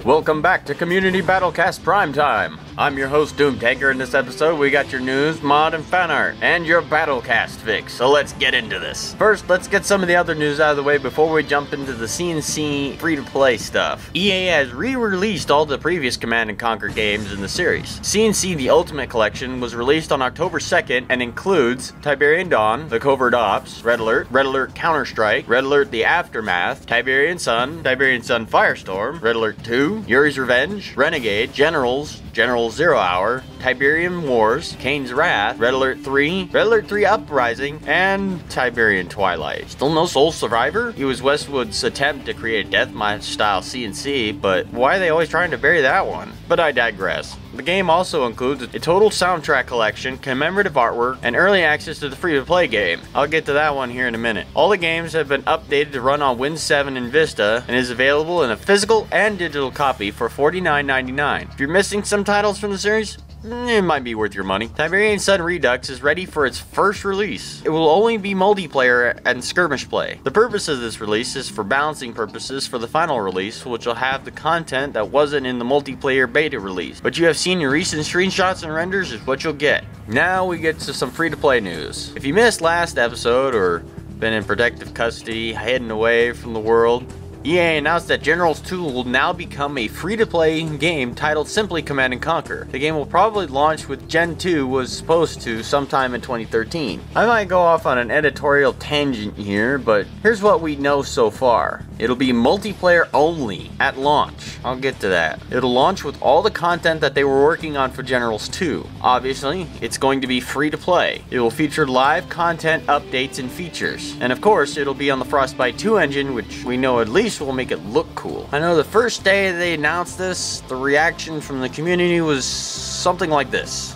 Welcome back to Community BattleCast PrimeTime. I'm your host Doomtaker. In this episode we got your news, mod, and fan art, and your BattleCast fix, so let's get into this. First, let's get some of the other news out of the way before we jump into the CNC free-to-play stuff. EA has re-released all the previous Command & Conquer games in the series. CNC The Ultimate Collection was released on October 2nd and includes Tiberian Dawn, The Covert Ops, Red Alert Counter-Strike, Red Alert The Aftermath, Tiberian Sun Firestorm, Red Alert 2, Yuri's Revenge, Renegade, Generals, General Zero Hour, Tiberian Wars, Kane's Wrath, Red Alert 3 Uprising, and Tiberian Twilight. Still no Soul Survivor? It was Westwood's attempt to create a deathmatch style CNC, but why are they always trying to bury that one? But I digress. The game also includes a total soundtrack collection, commemorative artwork, and early access to the free-to-play game. I'll get to that one here in a minute. All the games have been updated to run on Win 7 and Vista, and is available in a physical and digital copy for $49.99. If you're missing some titles from the series, it might be worth your money. Tiberian Sun Redux is ready for its first release. It will only be multiplayer and skirmish play. The purpose of this release is for balancing purposes for the final release, which will have the content that wasn't in the multiplayer beta release. But you have seen in recent screenshots and renders is what you'll get. Now we get to some free-to-play news. If you missed last episode or been in protective custody, hidden away from the world, EA announced that Generals 2 will now become a free-to-play game titled simply Command & Conquer. The game will probably launch with Gen 2 was supposed to sometime in 2013. I might go off on an editorial tangent here, but here's what we know so far. It'll be multiplayer only at launch. I'll get to that. It'll launch with all the content that they were working on for Generals 2. Obviously, it's going to be free to play. It will feature live content, updates, and features. And of course, it'll be on the Frostbite 2 engine, which we know at least will make it look cool. I know the first day they announced this, the reaction from the community was something like this.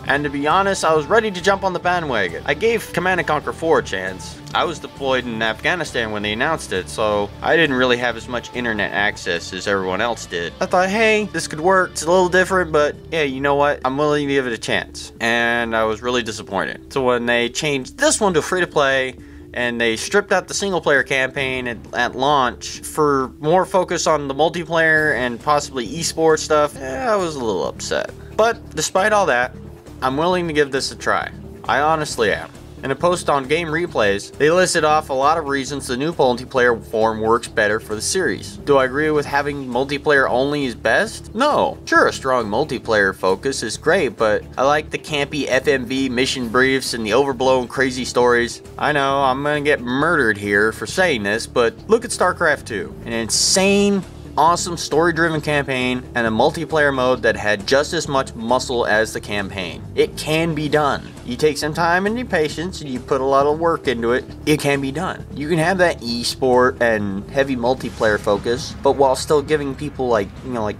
And to be honest, I was ready to jump on the bandwagon. I gave Command & Conquer 4 a chance. I was deployed in Afghanistan when they announced it, so I didn't really have as much internet access as everyone else did. I thought, hey, this could work. It's a little different, but yeah, you know what? I'm willing to give it a chance. And I was really disappointed. So when they changed this one to free-to-play, and they stripped out the single-player campaign at launch for more focus on the multiplayer and possibly esports stuff, I was a little upset. But despite all that, I'm willing to give this a try. I honestly am. In a post on Game Replays, they listed off a lot of reasons the new multiplayer form works better for the series. Do I agree with having multiplayer only is best? No. Sure, a strong multiplayer focus is great, but I like the campy FMV mission briefs and the overblown crazy stories. I know, I'm gonna get murdered here for saying this, but look at StarCraft 2. An insane, awesome story-driven campaign and a multiplayer mode that had just as much muscle as the campaign. It can be done. You take some time and your patience and you put a lot of work into it, it can be done. You can have that esport and heavy multiplayer focus, but while still giving people like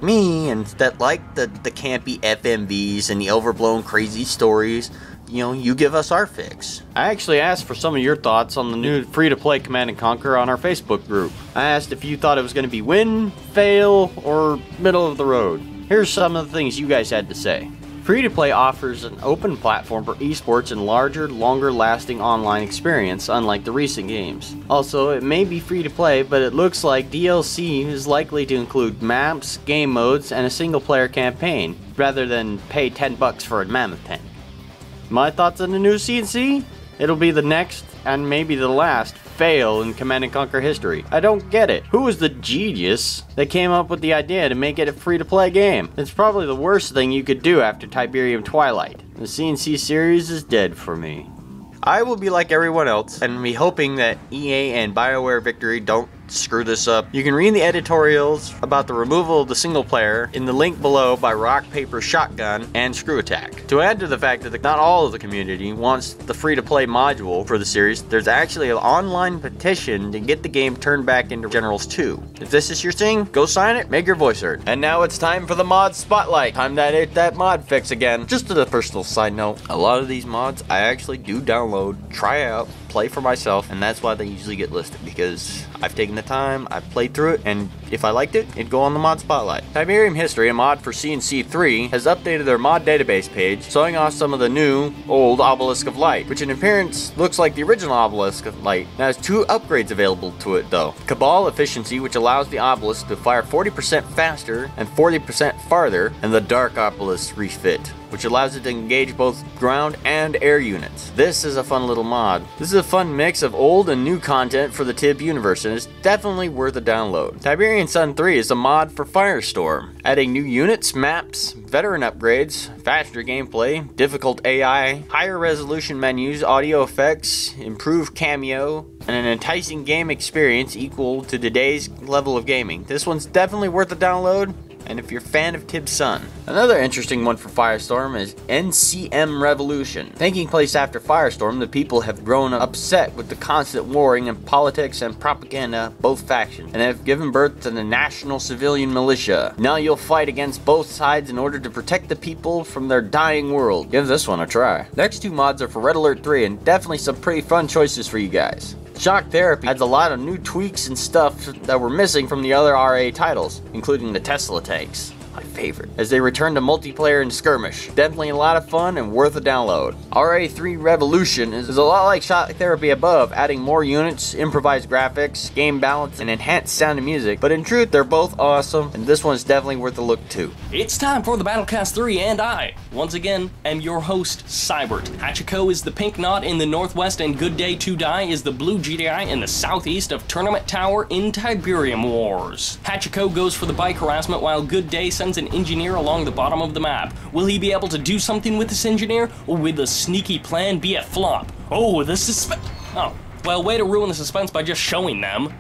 me and that like the campy FMVs and the overblown crazy stories, you give us our fix. I actually asked for some of your thoughts on the new free-to-play Command & Conquer on our Facebook group. I asked if you thought it was going to be win, fail, or middle of the road. Here's some of the things you guys had to say. Free-to-play offers an open platform for esports and larger, longer-lasting online experience, unlike the recent games. Also, it may be free-to-play, but it looks like DLC is likely to include maps, game modes, and a single-player campaign, rather than pay $10 for a mammoth tank. My thoughts on the new CNC? It'll be the next, and maybe the last, fail in Command & Conquer history. I don't get it. Who was the genius that came up with the idea to make it a free-to-play game? It's probably the worst thing you could do after Tiberian Twilight. The CNC series is dead for me. I will be like everyone else and be hoping that EA and BioWare Victory don't screw this up. You can read the editorials about the removal of the single player in the link below by Rock, Paper, Shotgun and Screw Attack. To add to the fact that not all of the community wants the free-to-play module for the series, there's actually an online petition to get the game turned back into Generals 2. If this is your thing, go sign it, make your voice heard. And now it's time for the mod spotlight. Time to hit that mod fix again. Just as a personal side note, a lot of these mods I actually do download, try out, play for myself, and that's why they usually get listed, because I've taken the of time, I've played through it, and if I liked it, it'd go on the mod spotlight. Tiberium History, a mod for CNC 3, has updated their mod database page, showing off some of the new, old Obelisk of Light, which in appearance looks like the original Obelisk of Light. Now, has 2 upgrades available to it though. Cabal Efficiency, which allows the Obelisk to fire 40% faster and 40% farther, and the Dark Obelisk Refit, which allows it to engage both ground and air units. This is a fun little mod. This is a fun mix of old and new content for the TIB universe, and it's definitely worth a download. Tiberian Sun 3 is a mod for Firestorm, adding new units, maps, veteran upgrades, faster gameplay, difficult AI, higher resolution menus, audio effects, improved cameo, and an enticing game experience equal to today's level of gaming. This one's definitely worth a download, and if you're a fan of Tib's Sun. Another interesting one for Firestorm is NCM Revolution. Taking place after Firestorm, the people have grown upset with the constant warring and politics and propaganda of both factions, and have given birth to the National Civilian Militia. Now you'll fight against both sides in order to protect the people from their dying world. Give this one a try. Next 2 mods are for Red Alert 3, and definitely some pretty fun choices for you guys. Shock Therapy adds a lot of new tweaks and stuff that were missing from the other RA titles, including the Tesla tanks, my favorite, as they return to multiplayer and skirmish. Definitely a lot of fun and worth a download. RA3 Revolution is a lot like Shock Therapy above, adding more units, improvised graphics, game balance, and enhanced sound and music, but in truth they're both awesome, and this one's definitely worth a look too. It's time for the BattleCast 3, and I, once again, am your host, Sybert. Hachiko is the pink knot in the northwest, and Good Day to Die is the blue GDI in the southeast of Tournament Tower in Tiberium Wars. Hachiko goes for the bike harassment, while Good Day sends an engineer along the bottom of the map. Will he be able to do something with this engineer, or will the sneaky plan be a flop? Oh, the suspense. Oh, well, way to ruin the suspense by just showing them.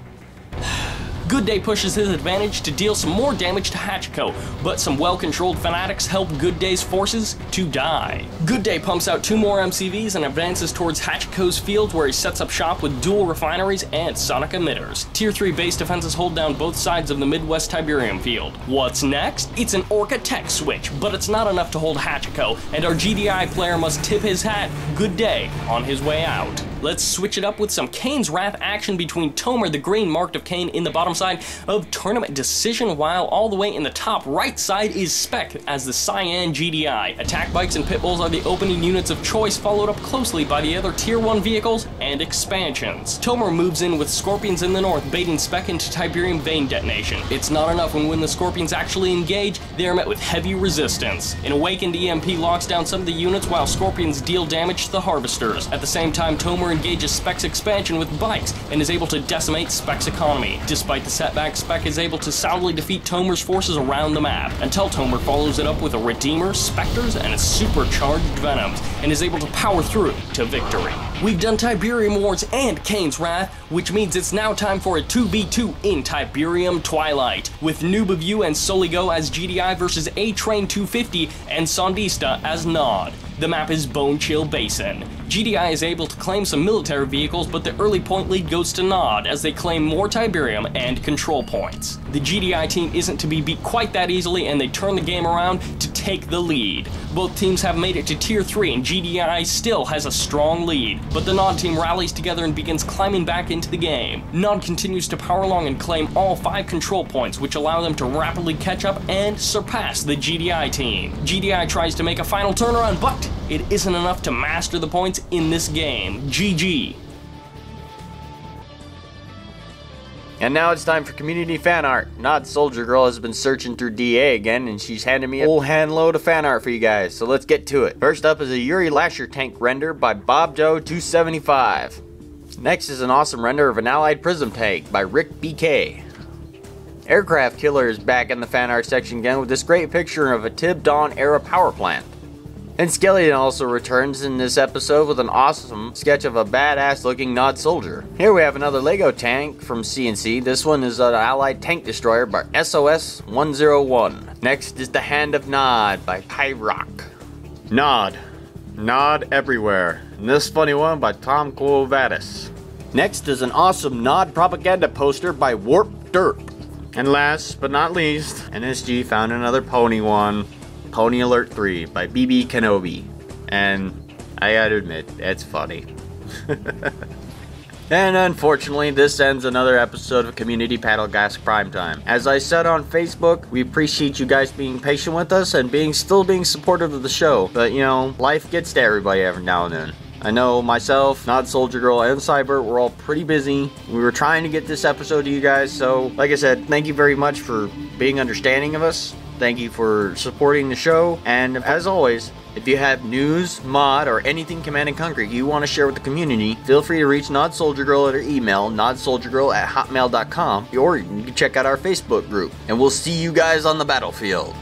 Good Day pushes his advantage to deal some more damage to Hachiko, but some well-controlled fanatics help Good Day's forces to die. Good Day pumps out 2 more MCVs and advances towards Hachiko's fields, where he sets up shop with dual refineries and sonic emitters. Tier 3 base defenses hold down both sides of the Midwest Tiberium field. What's next? It's an Orca tech switch, but it's not enough to hold Hachiko, and our GDI player must tip his hat, Good Day, on his way out. Let's switch it up with some Kane's Wrath action between Tomer, the green marked of Kane, in the bottom side of Tournament Decision, while all the way in the top right side is Spec as the Cyan GDI. Attack bikes and pit bulls are the opening units of choice, followed up closely by the other tier 1 vehicles and expansions. Tomer moves in with Scorpions in the north, baiting Spec into Tiberium Vein detonation. It's not enough, and when the Scorpions actually engage, they are met with heavy resistance. An Awakened EMP locks down some of the units, while Scorpions deal damage to the Harvesters. At the same time, Tomer engages Spec's expansion with bikes and is able to decimate Spec's economy. Despite the setback, Spec is able to soundly defeat Tomer's forces around the map, until Tomer follows it up with a Redeemer, Spectres, and a supercharged Venoms, and is able to power through to victory. We've done Tiberium Wars and Kane's Wrath, which means it's now time for a 2v2 in Tiberium Twilight, with Noob of You and Soligo as GDI versus A-Train 250 and Sondista as Nod. The map is Bone Chill Basin. GDI is able to claim some military vehicles, but the early point lead goes to Nod as they claim more Tiberium and control points. The GDI team isn't to be beat quite that easily, and they turn the game around to take the lead. Both teams have made it to Tier 3, and GDI still has a strong lead, but the Nod team rallies together and begins climbing back into the game. Nod continues to power along and claim all 5 control points, which allow them to rapidly catch up and surpass the GDI team. GDI tries to make a final turnaround, but it isn't enough to master the points in this game. GG. And now it's time for community fan art. nodsoldiergirl has been searching through DA again, and she's handed me a whole handload of fan art for you guys, so let's get to it. First up is a Yuri Lasher tank render by BobJoe275. Next is an awesome render of an Allied Prism tank by Rick BK. Aircraft Killer is back in the fan art section again with this great picture of a Tib Dawn era power plant. And Skeleton also returns in this episode with an awesome sketch of a badass looking Nod soldier. Here we have another Lego tank from CNC. This one is an Allied Tank Destroyer by SOS-101. Next is the Hand of Nod by Pyrock. Nod everywhere. And this funny one by Tom Kovatis. Next is an awesome Nod propaganda poster by Warp Derp. And last but not least, NSG found another pony one. Pony Alert 3 by BB Kenobi. And I gotta admit, it's funny. And unfortunately, this ends another episode of Community BattleCast Primetime. As I said on Facebook, we appreciate you guys being patient with us and still being supportive of the show. But, you know, life gets to everybody every now and then. I know myself, nodsoldiergirl, and Sybert, we're all pretty busy. We were trying to get this episode to you guys, so like I said, thank you very much for being understanding of us. Thank you for supporting the show, and as always, if you have news, mod, or anything Command & Conquer you want to share with the community, feel free to reach nodsoldiergirl at her email, nodsoldiergirl@hotmail.com, or you can check out our Facebook group. And we'll see you guys on the battlefield.